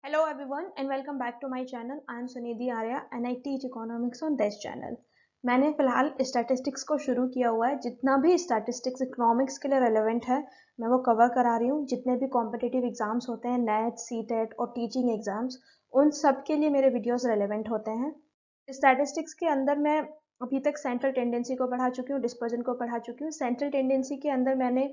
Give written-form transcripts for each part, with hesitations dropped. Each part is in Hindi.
Hello everyone and welcome back to my channel. I am Sunidhi Arya and I teach economics on this channel. मैंने फिलहाल स्टैटिस्टिक्स को शुरू किया हुआ है. जितना भी स्टैटिस्टिक्स इकोनॉमिक्स के लिए रेलेवेंट है मैं वो कवर करा रही हूँ. जितने भी कॉम्पिटिटिव एग्जाम्स होते हैं, नेट, सीटेट और टीचिंग एग्जाम्स, उन सब के लिए मेरे वीडियोस रेलेवेंट होते हैं. स्टैटिस्टिक्स के अंदर मैं अभी तक सेंट्रल टेंडेंसी को पढ़ा चुकी हूँ, डिस्पर्जन को पढ़ा चुकी हूँ. सेंट्रल टेंडेंसी के अंदर मैंने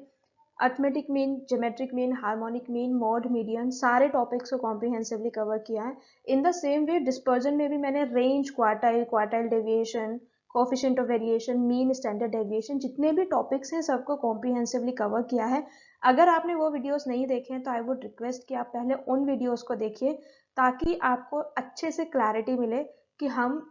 arithmetic mean, geometric mean, harmonic mean, mod, median, सारे टॉपिक्स को कॉम्प्रिहेंसिवली कवर किया है. In the same way dispersion में भी मैंने range, quartile deviation, coefficient of variation, mean, standard deviation, जितने भी टॉपिक्स हैं सबको कॉम्प्रिहेंसिवली कवर किया है. अगर आपने वो वीडियोस नहीं देखे हैं तो आई वुड रिक्वेस्ट कि आप पहले उन वीडियोस को देखिए ताकि आपको अच्छे से क्लैरिटी मिले कि हम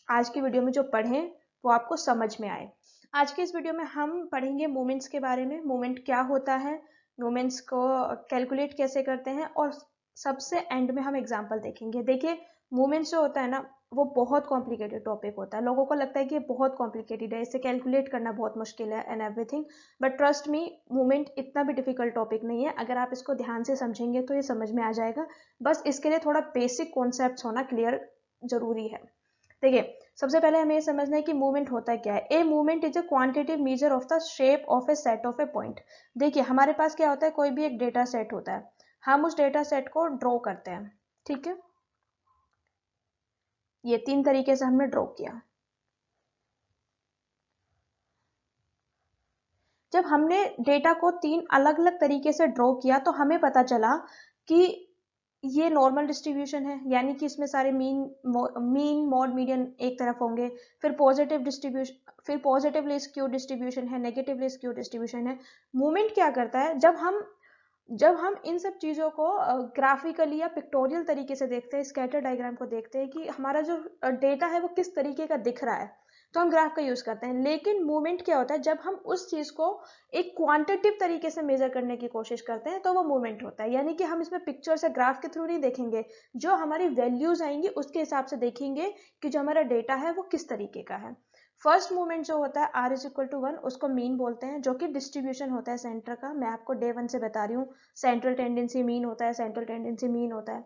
आज की वीडियो में जो पढ़ें वो आपको समझ में आए. आज के इस वीडियो में हम पढ़ेंगे मूवमेंट्स के बारे में. मूवमेंट क्या होता है, मूवमेंट्स को कैलकुलेट कैसे करते हैं और सबसे एंड में हम एग्जांपल देखेंगे. देखिए, मूवमेंट्स जो होता है ना वो बहुत कॉम्प्लिकेटेड टॉपिक होता है. लोगों को लगता है कि ये बहुत कॉम्प्लिकेटेड है, इसे कैलकुलेट करना बहुत मुश्किल है and everything, but trust me, movement इतना भी डिफिकल्ट टॉपिक नहीं है. अगर आप इसको ध्यान से समझेंगे तो ये समझ में आ जाएगा. बस इसके लिए थोड़ा बेसिक कॉन्सेप्ट होना क्लियर जरूरी है. देखिए, सबसे पहले हमें ये समझना है कि मूवमेंट होता क्या है. A moment is a quantitative measure of the shape of a set of a point. देखिए, हमारे पास क्या होता है, कोई भी एक डेटा सेट होता है, हम उस डेटा सेट को ड्रॉ करते हैं. ठीक है, ये 3 तरीके से हमने ड्रॉ किया. जब हमने डेटा को 3 अलग अलग तरीके से ड्रॉ किया तो हमें पता चला कि ये नॉर्मल डिस्ट्रीब्यूशन है, यानी कि इसमें सारे मीन, मॉड, मीडियन एक तरफ होंगे. फिर पॉजिटिव डिस्ट्रीब्यूशन, फिर पॉजिटिवली स्क्यू डिस्ट्रीब्यूशन है, नेगेटिवली स्क्यू डिस्ट्रीब्यूशन है. मूवमेंट क्या करता है, जब हम इन सब चीज़ों को ग्राफिकली या पिक्टोरियल तरीके से देखते हैं, स्कैटर डायग्राम को देखते हैं कि हमारा जो डेटा है वो किस तरीके का दिख रहा है, तो हम ग्राफ का यूज़ करते हैं. लेकिन मूवमेंट क्या होता है, जब हम उस चीज़ को एक क्वांटिटिव तरीके से मेजर करने की कोशिश करते हैं तो वो मूवमेंट होता है. यानी कि हम इसमें पिक्चर से, ग्राफ के थ्रू नहीं देखेंगे, जो हमारी वैल्यूज आएंगी उसके हिसाब से देखेंगे कि जो हमारा डेटा है वो किस तरीके का है. फर्स्ट मूवमेंट जो होता है r इज इक्वल टू 1, उसको मीन बोलते हैं, जो कि डिस्ट्रीब्यूशन होता है सेंटर का. मैं आपको डे 1 से बता रही हूँ, सेंट्रल टेंडेंसी मीन होता है, सेंट्रल टेंडेंसी मीन होता है.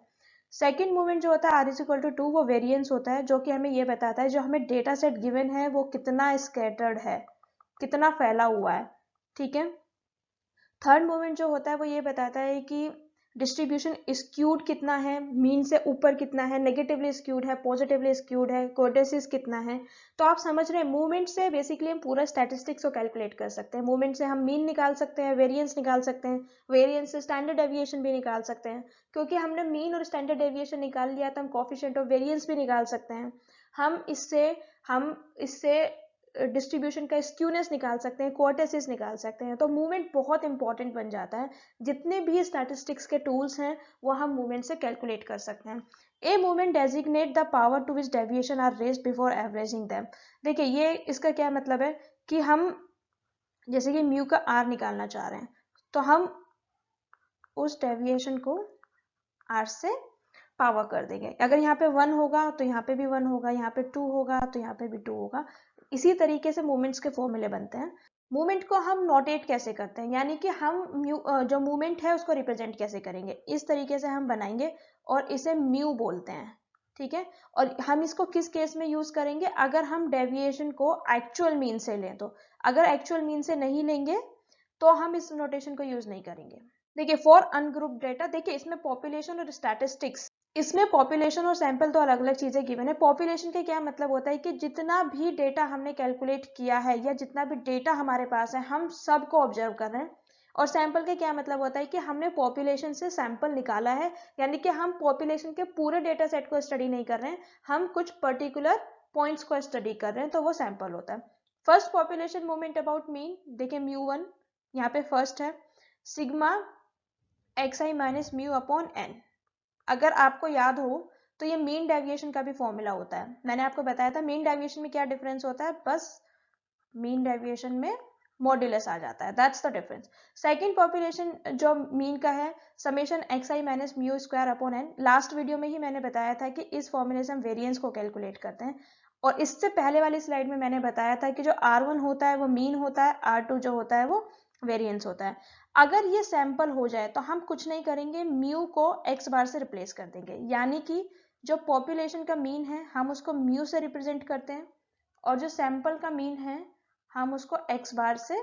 सेकेंड मूवमेंट जो होता है r इज इक्वल टू 2, वो वेरिएंस होता है, जो कि हमें ये बताता है जो हमें डेटा सेट गिवन है वो कितना स्कैटर्ड है, कितना फैला हुआ है. ठीक है. थर्ड मूवमेंट जो होता है वो ये बताता है कि डिस्ट्रीब्यूशन स्क्यूड कितना है, मीन से ऊपर कितना है, नेगेटिवली स्क्यूड है, पॉजिटिवली स्क्यूड है, कोर्टेसिस कितना है. तो आप समझ रहे हैं, मूवमेंट से बेसिकली हम पूरा स्टैटिस्टिक्स को कैलकुलेट कर सकते हैं. मूवमेंट से हम मीन निकाल सकते हैं, वेरिएंस निकाल सकते हैं, वेरिएंस से स्टैंडर्ड डेविएशन भी निकाल सकते हैं. क्योंकि हमने मीन और स्टैंडर्ड डेविएशन निकाल लिया तो हम कोफिशिएंट ऑफ वेरिएंस भी निकाल सकते हैं. हम इससे डिस्ट्रीब्यूशन का स्क्यूनेस निकाल सकते हैं, क्वार्टेसिस निकाल सकते हैं. तो मूवमेंट बहुत इंपॉर्टेंट बन जाता है. जितने भी स्टैटिस्टिक्स के टूल्स हैं वो हम मूवमेंट से कैलकुलेट कर सकते हैं. A moment designate the power to which deviation are raised before averaging them. देखिए, ये इसका क्या मतलब है कि हम जैसे कि म्यू का आर निकालना चाह रहे हैं तो हम उस डेविएशन को आर से पावर कर देंगे. अगर यहाँ पे 1 होगा तो यहाँ पे भी 1 होगा, यहाँ पे 2 होगा तो यहाँ पे भी 2 होगा. इसी तरीके से मूवमेंट्स के फॉर्मूले बनते हैं. मूवमेंट को हम नोटेट कैसे करते हैं, यानी कि हम जो मूवमेंट है उसको रिप्रेजेंट कैसे करेंगे, इस तरीके से हम बनाएंगे और इसे म्यू बोलते हैं. ठीक है. और हम इसको किस केस में यूज करेंगे, अगर हम डेविएशन को एक्चुअल मीन से लें तो. अगर एक्चुअल मीन से नहीं लेंगे तो हम इस नोटेशन को यूज नहीं करेंगे. देखिए, फॉर अनग्रुप डेटा, देखिए इसमें पॉपुलेशन और स्टैटिस्टिक्स, इसमें पॉपुलेशन और सैंपल तो अलग अलग चीजें गिवन है. पॉपुलेशन का क्या मतलब होता है कि जितना भी डेटा हमने कैलकुलेट किया है या जितना भी डेटा हमारे पास है हम सबको ऑब्जर्व कर रहे हैं. और सैंपल का क्या मतलब होता है कि हमने पॉपुलेशन से सैंपल निकाला है, यानी कि हम पॉपुलेशन के पूरे डेटा सेट को स्टडी नहीं कर रहे हैं, हम कुछ पर्टिकुलर पॉइंट्स को स्टडी कर रहे हैं, तो वो सैंपल होता है. First population movement about mean, देखिए μ1 यहाँ पे फर्स्ट है, sigma xi minus mu upon n. अगर आपको याद हो तो ये मीन डेविएशन का भी फॉर्मूला होता है. मैंने आपको बताया था मीन डेविएशन में क्या डिफरेंस होता है, बस मीन डेविएशन में मॉड्यूलस आ जाता है, that's the difference. Second population जो मीन का है, summation xi minus mu square upon n. Last video में ही मैंने बताया था कि इस फॉर्मूले से हम वेरिएंस को कैलकुलेट करते हैं. और इससे पहले वाली स्लाइड में मैंने बताया था कि जो r1 होता है वो मीन होता है, r2 जो होता है वो वेरिएंस होता है। अगर ये सैंपल हो जाए तो हम कुछ नहीं करेंगे, म्यू को एक्स बार से रिप्लेस कर देंगे, यानी कि जो पॉपुलेशन का मीन है हम उसको म्यू से रिप्रेजेंट करते हैं और जो सैंपल का मीन है हम उसको एक्स बार से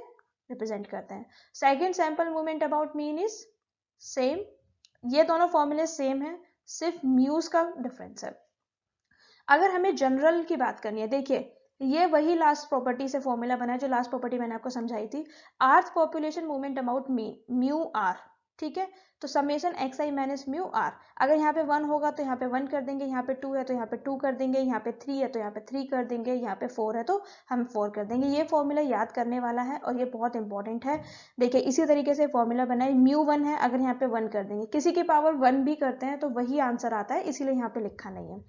रिप्रेजेंट करते हैं। Second sample moment about mean is same, ये दोनों फॉर्मूले सेम है, सिर्फ म्यूज का डिफरेंस है। अगर हमें जनरल की बात करनी है, देखिए ये वही लास्ट प्रॉपर्टी से फॉर्मूला बना है जो लास्ट प्रॉपर्टी मैंने आपको समझाई थी, rth population movement about mu r, ठीक है। तो summation x i minus mu r, अगर यहाँ पे 1 होगा तो यहाँ पे 1 कर देंगे, यहाँ पे 2 है तो यहाँ पे 2 कर देंगे, यहाँ पे 3 है तो यहाँ पे 3 कर देंगे, यहाँ पे 4 है तो हम 4 कर देंगे। ये फॉर्मूला याद करने वाला है और ये बहुत इंपॉर्टेंट है। देखिए इसी तरीके से फॉर्मूला बनाए, म्यू 1 है, अगर यहाँ पे 1 कर देंगे, किसी की पावर 1 भी करते हैं तो वही आंसर आता है, इसीलिए यहाँ पे लिखा नहीं है।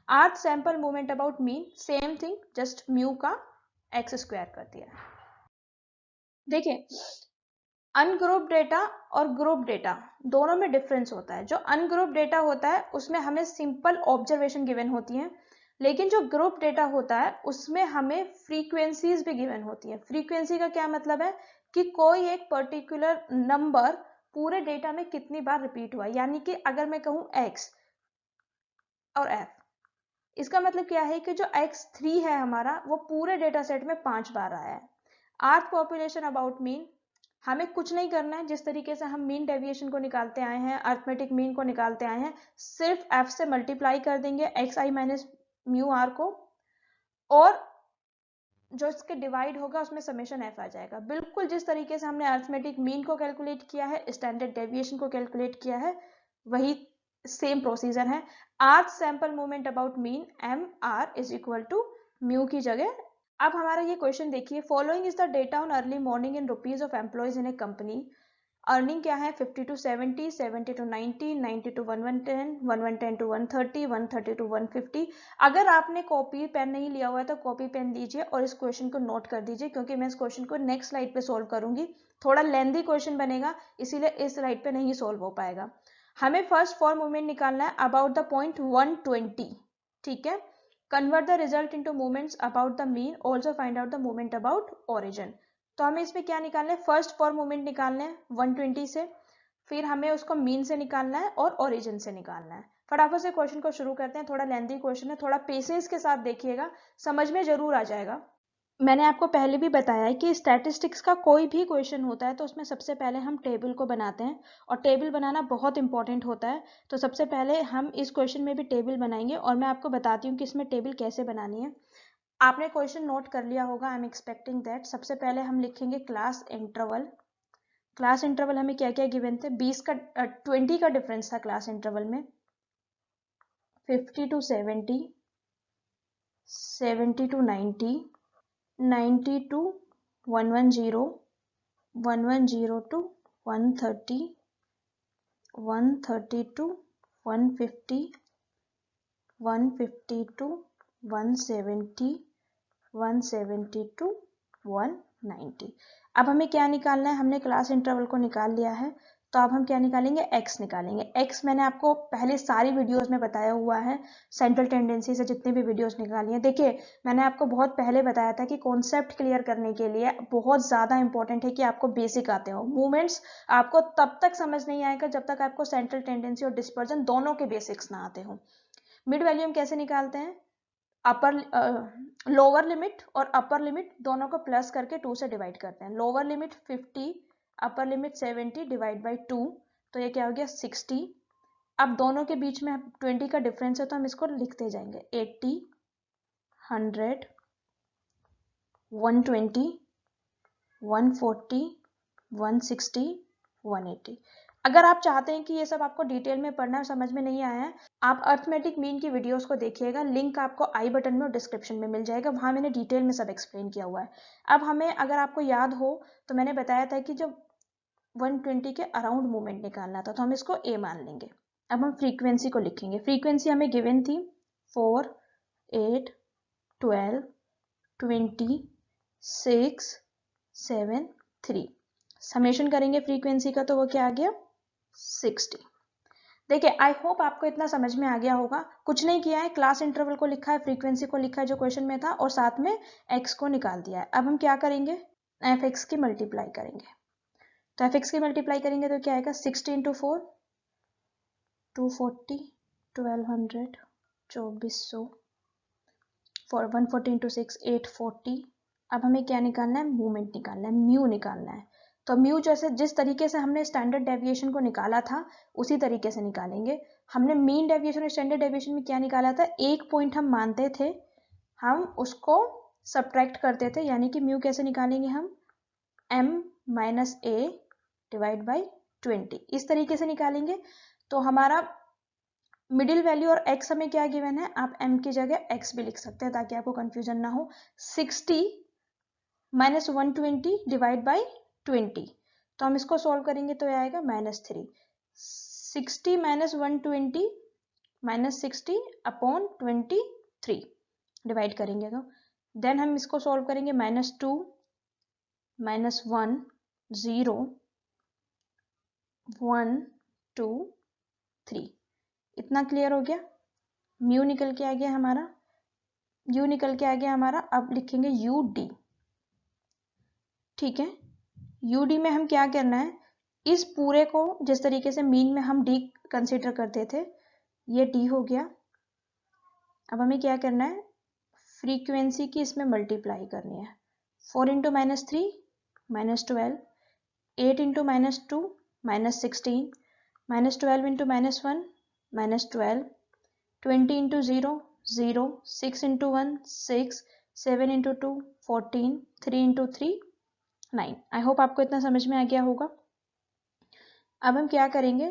Rth sample moment about mean same thing, just mu का एक्स स्क्वायर कर दिया। देखिए अनग्रुप डेटा और ग्रुप डेटा दोनों में डिफरेंस होता है। जो अनग्रुप डेटा होता है उसमें हमें सिंपल ऑब्जर्वेशन गिवन होती है, लेकिन जो ग्रुप डेटा होता है उसमें हमें फ्रीक्वेंसीज भी गिवन होती है। फ्रीक्वेंसी का क्या मतलब है कि कोई एक पर्टिकुलर नंबर पूरे डेटा में कितनी बार रिपीट हुआ, यानी कि अगर मैं कहूं x और f, इसका मतलब क्या है कि जो x3 है हमारा वो पूरे डेटा सेट में 5 बार आया है। अर्थ पॉपुलेशन अबाउट मीन, हमें कुछ नहीं करना है, जिस तरीके से हम मीन डेविएशन को निकालते आए हैं, अर्थमेटिक मीन को निकालते आए हैं, सिर्फ f से मल्टीप्लाई कर देंगे x i minus mu r को, और जो इसके डिवाइड होगा उसमें समेशन f आ जाएगा। बिल्कुल जिस तरीके से हमने अर्थमेटिक मीन को कैलकुलेट किया है, स्टैंडर्ड डेविएशन को कैलकुलेट किया है, वही सेम प्रोसीजर है। Rth sample moment about mean m r is equal to mu की जगह। अब हमारा ये क्वेश्चन देखिए, following is the data on early morning in rupees of employees in a company. Earning क्या है 50 to 70, 70 to 90, 90 to 1110, 1110 to 130, 130 to 150। अगर आपने कॉपी पेन नहीं लिया हुआ है तो कॉपी पेन लीजिए और इस क्वेश्चन को नोट कर दीजिए, क्योंकि मैं इस क्वेश्चन को नेक्स्ट स्लाइड पे सोल्व करूंगी। थोड़ा लेंथी क्वेश्चन बनेगा, इसीलिए इस स्लाइड पे नहीं सोल्व हो पाएगा। हमें फर्स्ट फॉर मूवमेंट निकालना है अबाउट द पॉइंट 120, ठीक है। Convert the result into movements about the mean, also find out the movement about origin. तो हमें इसमें क्या निकालना है, फर्स्ट फॉर मूवमेंट निकालना है 120 से, फिर हमें उसको मीन से निकालना है और ओरिजिन से निकालना है। फटाफट से क्वेश्चन को शुरू करते हैं। थोड़ा लेंथी क्वेश्चन है, थोड़ा पेशेंस के साथ देखिएगा, समझ में जरूर आ जाएगा। मैंने आपको पहले भी बताया है कि स्टैटिस्टिक्स का कोई भी क्वेश्चन होता है तो उसमें सबसे पहले हम टेबल को बनाते हैं, और टेबल बनाना बहुत इंपॉर्टेंट होता है। तो सबसे पहले हम इस क्वेश्चन में भी टेबल बनाएंगे और मैं आपको बताती हूँ कि इसमें टेबल कैसे बनानी है। आपने क्वेश्चन नोट कर लिया होगा, आई एम एक्सपेक्टिंग दैट। सबसे पहले हम लिखेंगे क्लास इंटरवल। क्लास इंटरवल हमें क्या क्या गिवन थे, 20 का 20 का डिफरेंस था क्लास इंटरवल में, 50 to 70, 70 to 90, 90 to 110, 110 to 130, 130 to 150, 150 to 170, 170 to 190। अब हमें क्या निकालना है, हमने क्लास इंटरवल को निकाल लिया है, तो अब हम क्या निकालेंगे, x निकालेंगे। x मैंने आपको पहले सारी वीडियोस में बताया हुआ है, सेंट्रल टेंडेंसी से जितनी भी वीडियोस निकाली हैं। देखिए मैंने आपको बहुत पहले बताया था कि कॉन्सेप्ट क्लियर करने के लिए बहुत ज़्यादा इंपॉर्टेंट है कि आपको बेसिक आते हो। मूवमेंट्स आपको तब तक समझ नहीं आएगा जब तक आपको सेंट्रल टेंडेंसी और डिस्पर्जन दोनों के बेसिक्स ना आते हो। मिड वैल्यू हम कैसे निकालते हैं, अपर लोअर लिमिट और अपर लिमिट दोनों को प्लस करके 2 से डिवाइड करते हैं। Lower limit 50, upper limit 70 divide by 2, तो ये क्या हो गया 60। अब दोनों के बीच में 20 का डिफरेंस है तो हम इसको लिखते जाएंगे 80, 100, 120, 140, 160, 180। अगर आप चाहते हैं कि ये सब आपको डिटेल में पढ़ना समझ में नहीं आया है, आप अर्थमेटिक मीन की वीडियोस को देखिएगा, लिंक आपको आई बटन में और डिस्क्रिप्शन में मिल जाएगा, वहां मैंने डिटेल में सब एक्सप्लेन किया हुआ है। अब हमें, अगर आपको याद हो तो मैंने बताया था कि जब 120 के अराउंड मूवमेंट निकालना था तो हम इसको ए मान लेंगे। अब हम फ्रीक्वेंसी को लिखेंगे। फ्रीक्वेंसी हमें गिवन थी 4, 8, 12, 20, 6, 7, 3। समेशन करेंगे फ्रीक्वेंसी का तो वो क्या आ गया 60। देखिए आई होप आपको इतना समझ में आ गया होगा। कुछ नहीं किया है, क्लास इंटरवल को लिखा है, फ्रीक्वेंसी को लिखा है जो क्वेश्चन में था, और साथ में x को निकाल दिया है। अब हम क्या करेंगे, एफ एक्स की मल्टीप्लाई करेंगे। तो एफ एक्स की मल्टीप्लाई करेंगे तो क्या आएगा 60 इंटू 4 240 1200 2400 140 इंटू 6 840। अब हमें क्या निकालना है, मूवमेंट निकालना है, म्यू निकालना है। तो म्यू जैसे जिस तरीके से हमने स्टैंडर्ड डेविएशन को निकाला था उसी तरीके से निकालेंगे। हमने मीन डेविएशन और स्टैंडर्ड डेविएशन में क्या निकाला था, एक पॉइंट हम मानते थे, हम उसको सब्ट्रैक्ट करते थे, यानी कि म्यू कैसे निकालेंगे हम, m minus A divide by 20, इस तरीके से निकालेंगे। तो हमारा मिडिल वैल्यू और x हमें क्या गिवन है, आप m की जगह x भी लिख सकते हैं ताकि आपको कंफ्यूजन ना हो। 60 माइनस 120 डिवाइड बाई 20, तो हम इसको सॉल्व करेंगे तो यह आएगा -3। 60 माइनस 120 माइनस 60 अपॉन 23 डिवाइड करेंगे तो देन हम इसको सॉल्व करेंगे -2 -1 0 1 2 3। इतना क्लियर हो गया। म्यू निकल के आ गया हमारा, यू निकल के आ गया हमारा। अब लिखेंगे यू डी, ठीक है। यू डी में हम क्या करना है, इस पूरे को जिस तरीके से मीन में हम डी कंसिडर करते थे, ये डी हो गया। अब हमें क्या करना है, फ्रीक्वेंसी की इसमें मल्टीप्लाई करनी है। 4 into -3 -12, 8 into -2 -16, -12 into -1 -12, 20 into 0 0, 6 into 1 6, 7 into 2 14, 3 into 3 9। I hope आपको इतना समझ में आ गया होगा। अब हम क्या करेंगे,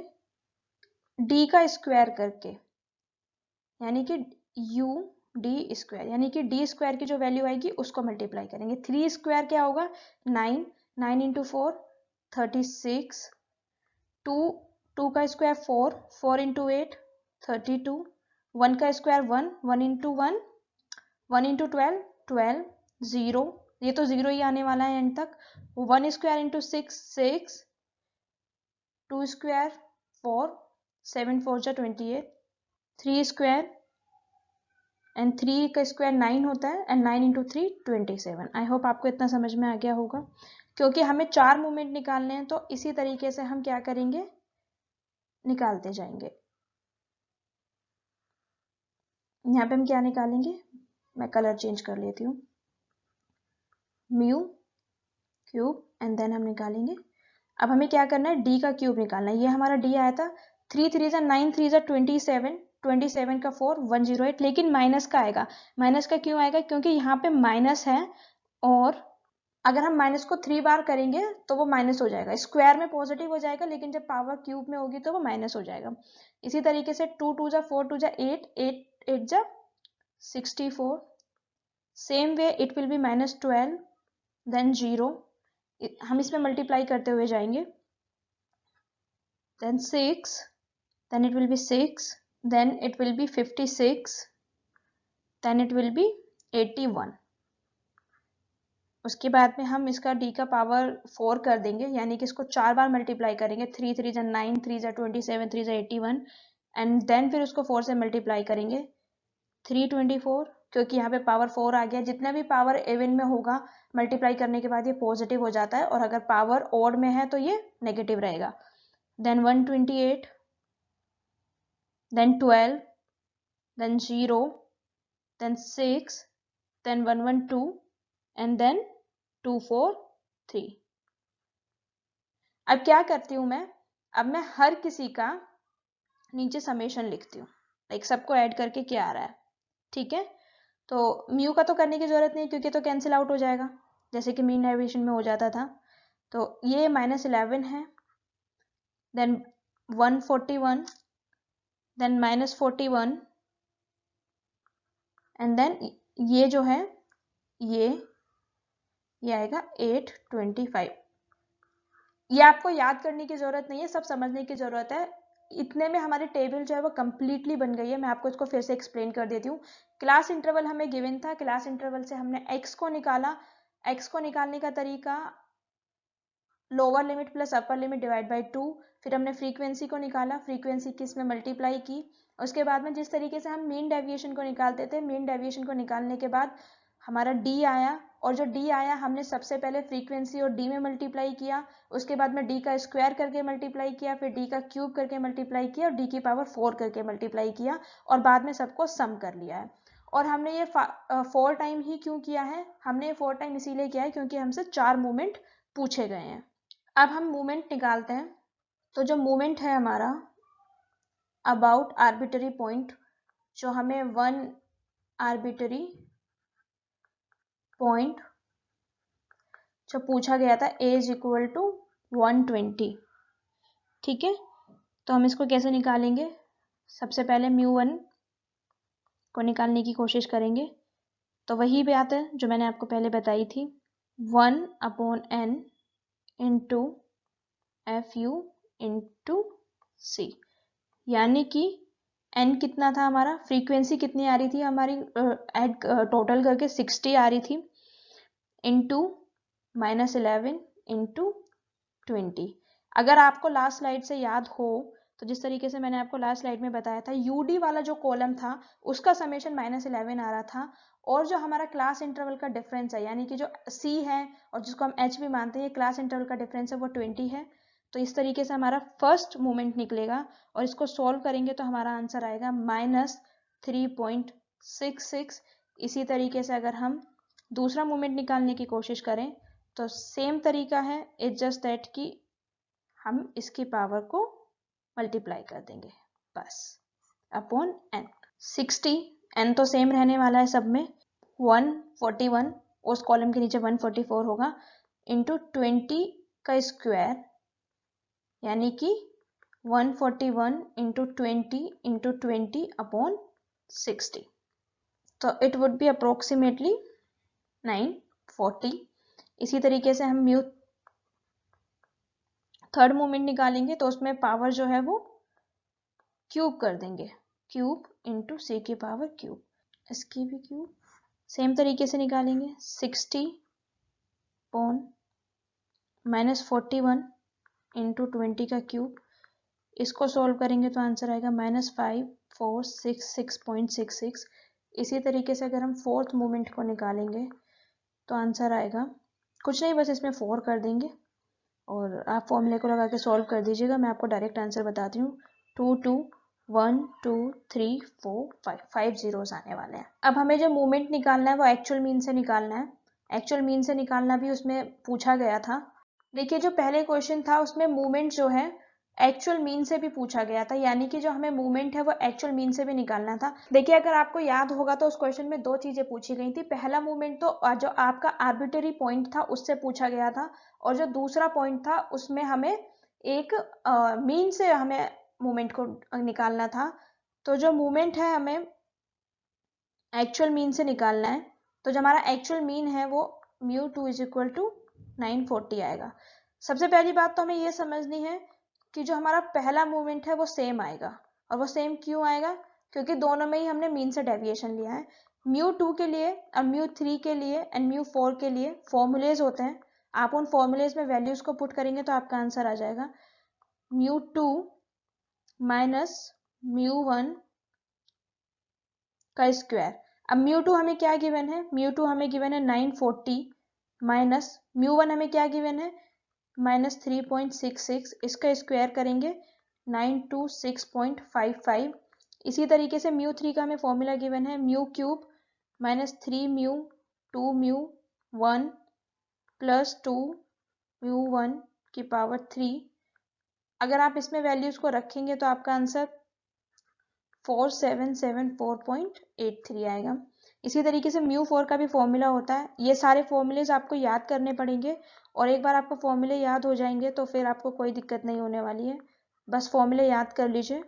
d का स्क्वायर करके, यानी कि u डी स्क्वायर, यानी कि डी स्क्वायर की जो वैल्यू आएगी उसको मल्टीप्लाई करेंगे। 3 स्क्वायर क्या होगा, 9, 9 इंटू 4 36, 2 का स्क्वायर 4, 4 इंटू 8 32, 1 का स्क्वायर 1, 1 इंटू 1 1 इंटू 12 12, 0, ये तो 0 ही आने वाला है एंड तक। 1 स्क्वायर इंटू 6 6, 2 स्क्वायर 4, 7 4 जा 28, 3 स्क्वायर एंड 3 का स्क्वायर 9 होता है एंड 9 इंटू 3 27। आई होप आपको इतना समझ में आ गया होगा। क्योंकि हमें 4 मूवमेंट निकालने हैं तो इसी तरीके से हम क्या करेंगे, निकालते जाएंगे। यहाँ पे हम क्या निकालेंगे, मैं कलर चेंज कर लेती हूँ, म्यू क्यूब एंड देन हम निकालेंगे। अब हमें क्या करना है, डी का क्यूब निकालना है। ये हमारा डी आया था 3 3 जा 9, 3 जा 27, 27 का 4 108, लेकिन माइनस का आएगा। माइनस का क्यों आएगा, क्योंकि यहाँ पे माइनस है और अगर हम माइनस को 3 बार करेंगे तो वो माइनस हो जाएगा। स्क्वायर में पॉजिटिव हो जाएगा लेकिन जब पावर क्यूब में होगी तो वो माइनस हो जाएगा। इसी तरीके से 2 2 जा 4, 2 जा 8, 8 8 जा 64, same way it will be -12 then 0, हम इसमें मल्टीप्लाई करते हुए जाएंगे, then 6, then it will be 6, then it will be 56, then it will be 81। उसके बाद में हम इसका d का पावर 4 कर देंगे, यानी कि इसको 4 बार मल्टीप्लाई करेंगे। 3 3 जा 9, 3 जा 27, 3 जा 81 एंड देन फिर उसको 4 से मल्टीप्लाई करेंगे। 324, क्योंकि यहाँ पे पावर 4 आ गया। जितना भी पावर इवन में होगा मल्टीप्लाई करने के बाद ये पॉजिटिव हो जाता है और अगर पावर ऑड में है तो ये नेगेटिव रहेगा। Then 128, then 12, then 0, then 6, then 112 and then 243। अब क्या करती हूँ मैं, अब मैं हर किसी का नीचे समेशन लिखती हूँ, लाइक सबको ऐड करके क्या आ रहा है, ठीक है। तो म्यू का तो करने की जरूरत नहीं क्योंकि तो कैंसिल आउट हो जाएगा जैसे कि मीन डेविएशन में हो जाता था। तो ये -11 है, देन 141, देन -41 एंड देन ये जो है ये आएगा 825। ये आपको याद करने की जरूरत नहीं है, सब समझने की जरूरत है। इतने में हमारी टेबल जो है वो कंप्लीटली बन गई है। मैं आपको इसको फिर से एक्सप्लेन कर देती हूँ। क्लास इंटरवल हमें गिवन था, क्लास इंटरवल से हमने x को निकाला। x को निकालने का तरीका lower limit plus upper limit divide by 2। फिर हमने फ्रीक्वेंसी को निकाला, फ्रीक्वेंसी की इसमें मल्टीप्लाई की। उसके बाद में जिस तरीके से हम मीन डेविएशन को निकालते थे, मीन डेविएशन को निकालने के बाद हमारा d आया, और जो डी आया हमने सबसे पहले फ्रीक्वेंसी और डी में मल्टीप्लाई किया, उसके बाद में डी का स्क्वायर करके मल्टीप्लाई किया, फिर डी का क्यूब करके मल्टीप्लाई किया और डी की पावर 4 करके मल्टीप्लाई किया और बाद में सबको सम कर लिया है। और हमने ये 4 टाइम ही क्यों किया है? हमने ये 4 टाइम इसीलिए किया है क्योंकि हमसे 4 मूवमेंट पूछे गए हैं। अब हम मूवमेंट निकालते हैं। तो जो मूवमेंट है हमारा अबाउट आर्बिटरी पॉइंट, जो हमें 1 आर्बिटरी पॉइंट जो पूछा गया था a इज इक्वल टू 120, ठीक है। तो हम इसको कैसे निकालेंगे? सबसे पहले μ1 को निकालने की कोशिश करेंगे। तो वही बात है जो मैंने आपको पहले बताई थी, 1/n into FU into C, यानी कि n कितना था हमारा, फ्रीक्वेंसी कितनी आ रही थी हमारी, टोटल करके 60 आ रही थी, इंटू -11 इंटू 20। अगर आपको लास्ट स्लाइड से याद हो तो जिस तरीके से मैंने आपको लास्ट स्लाइड में बताया था, यूडी वाला जो कॉलम था उसका समेशन -11 आ रहा था, और जो हमारा क्लास इंटरवल का डिफरेंस है, यानी कि जो C है और जिसको हम H भी मानते हैं, क्लास इंटरवल का डिफरेंस है वो 20 है। तो इस तरीके से हमारा फर्स्ट मूवमेंट निकलेगा और इसको सॉल्व करेंगे तो हमारा आंसर आएगा -3.66। इसी तरीके से अगर हम दूसरा मूवमेंट निकालने की कोशिश करें तो सेम तरीका है, इट्स जस्ट दैट कि हम इसकी पावर को मल्टीप्लाई कर देंगे बस अपॉन n। 60 n तो सेम रहने वाला है सब में, 141 उस कॉलम के नीचे 144 होगा, इंटू 20 का स्क्वायर यानी कि 141 इंटू 20 अपॉन 60। तो इट वुड बी अप्रोक्सीमेटली 940। इसी तरीके से हम थर्ड मूवमेंट निकालेंगे तो उसमें पावर जो है वो क्यूब कर देंगे, क्यूब इंटू C की पावर क्यूब, इसकी भी क्यूब सेम तरीके से निकालेंगे, 60 अपॉन -41 इंटू 20 का क्यूब, इसको सॉल्व करेंगे तो आंसर आएगा -5466.66। इसी तरीके से अगर हम फोर्थ मूवमेंट को निकालेंगे तो आंसर आएगा, कुछ नहीं बस इसमें 4 कर देंगे और आप फॉर्मूले को लगा के सॉल्व कर दीजिएगा, मैं आपको डायरेक्ट आंसर बताती हूँ, 2 2 1 2 3 4 5 zeros आने वाले हैं। अब हमें जो मूवमेंट निकालना है वो एक्चुअल मीन से निकालना है। एक्चुअल मीन से निकालना भी उसमें पूछा गया था। देखिए जो पहले क्वेश्चन था उसमें मूवमेंट जो है एक्चुअल मीन से भी पूछा गया था, यानी कि जो हमें मूवमेंट है वो एक्चुअल मीन से भी निकालना था। देखिए अगर आपको याद होगा तो उस क्वेश्चन में 2 चीजें पूछी गई थी। पहला मूवमेंट तो जो आपका आर्बिट्ररी पॉइंट था उससे पूछा गया था, और जो दूसरा पॉइंट था उसमें हमें एक मीन से हमें मूवमेंट को निकालना था। तो जो मूवमेंट है हमें एक्चुअल मीन से निकालना है, तो जो हमारा एक्चुअल मीन है वो μ2 इज इक्वल टू 940 आएगा। सबसे पहली बात तो हमें ये समझनी है कि जो हमारा पहला मूवमेंट है वो सेम आएगा, और वो सेम क्यों आएगा, क्योंकि दोनों में ही हमने मीन से डेविएशन लिया है। μ2 के लिए और μ3 के लिए एंड μ4 के लिए फॉर्मूलेज होते हैं, आप उन फॉर्मूलेज में वैल्यूज को पुट करेंगे तो आपका आंसर आ जाएगा μ2 माइनस μ1 का स्क्वायर। अब μ2 हमें क्या गिवन है, μ2 हमें गिवन है 940 माइनस μ1 हमें क्या गिवन है -3.66, इसका स्क्वायर करेंगे 926.55। इसी तरीके से μ3 का हमें फॉर्मूला गिवन है μ³ -3μ 2μ1 प्लस 2μ1 की पावर 3। अगर आप इसमें वैल्यूज को रखेंगे तो आपका आंसर 4774.83 आएगा। इसी तरीके से μ4 का भी फॉर्मूला होता है। ये सारे फॉर्मूलेज आपको याद करने पड़ेंगे, और एक बार आपको फॉर्मूले याद हो जाएंगे तो फिर आपको कोई दिक्कत नहीं होने वाली है। बस फॉर्मूले याद कर लीजिए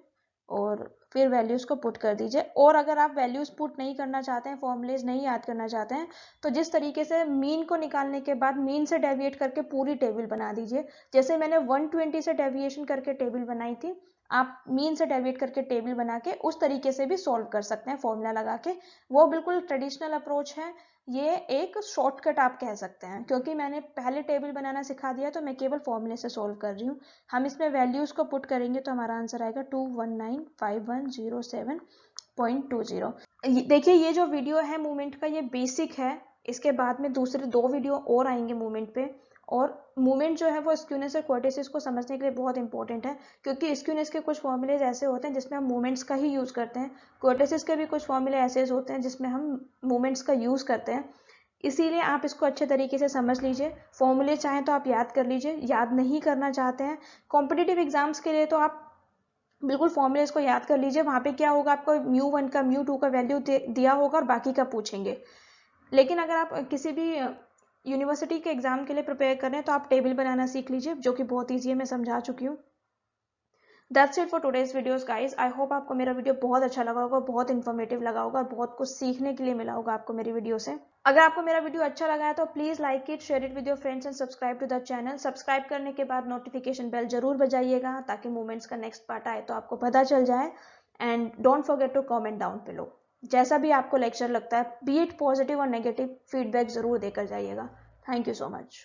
और फिर वैल्यूज को पुट कर दीजिए। और अगर आप वैल्यूज पुट नहीं करना चाहते हैं, फॉर्मूलेज नहीं याद करना चाहते हैं, तो जिस तरीके से मीन को निकालने के बाद मीन से डेविएट करके पूरी टेबल बना दीजिए। जैसे मैंने 120 से डेविएशन करके टेबल बनाई थी, आप मीन से डेविएट करके टेबल बना के उस तरीके से भी सॉल्व कर सकते हैं फॉर्मूला लगा के। वो बिल्कुल ट्रेडिशनल अप्रोच है, ये एक शॉर्टकट आप कह सकते हैं, क्योंकि मैंने पहले टेबल बनाना सिखा दिया तो मैं केवल फॉर्मूले से सॉल्व कर रही हूँ। हम इसमें वैल्यूज को पुट करेंगे तो हमारा आंसर आएगा 2195107.20। देखिए ये जो वीडियो है मूवमेंट का, ये बेसिक है, इसके बाद में दूसरे 2 वीडियो और आएंगे मूवमेंट पे, और मूवमेंट जो है वो स्क्यूनेस और क्वार्टेसिस को समझने के लिए बहुत इंपॉर्टेंट है, क्योंकि स्क्यूनेस के कुछ फॉर्मूलेज ऐसे होते हैं जिसमें हम मूवमेंट्स का ही यूज़ करते हैं, क्वार्टेसिस के भी कुछ फॉर्मूले ऐसे होते हैं जिसमें हम मूवमेंट्स का यूज़ करते हैं। इसीलिए आप इसको अच्छे तरीके से समझ लीजिए। फॉर्मूले चाहें तो आप याद कर लीजिए, याद नहीं करना चाहते हैं कॉम्पिटिटिव एग्जाम्स के लिए तो आप बिल्कुल फॉर्मूलेज को याद कर लीजिए। वहाँ पे क्या होगा, आपको μ1 का μ2 का वैल्यू दिया होगा और बाकी का पूछेंगे। लेकिन अगर आप किसी भी यूनिवर्सिटी के एग्जाम के लिए प्रिपेयर कर रहे हैं तो आप टेबल बनाना सीख लीजिए, जो कि बहुत ईजी है, मैं समझा चुकी हूँ। That's it for today's videos guys. I hope आपको मेरा वीडियो बहुत अच्छा लगा होगा, बहुत इन्फॉर्मेटिव लगा होगा, बहुत कुछ सीखने के लिए मिला होगा आपको मेरी वीडियो से। अगर आपको मेरा वीडियो अच्छा लगा है तो please like it, share it with your friends and subscribe to the channel. Subscribe करने के बाद नोटिफिकेशन बेल जरूर बजाइएगा ताकि मूवमेंट्स का नेक्स्ट पार्ट आए तो आपको पता चल जाए। And don't forget to comment down below. जैसा भी आपको लेक्चर लगता है, बी इट पॉजिटिव और नेगेटिव, फीडबैक जरूर देकर जाइएगा। Thank you so much.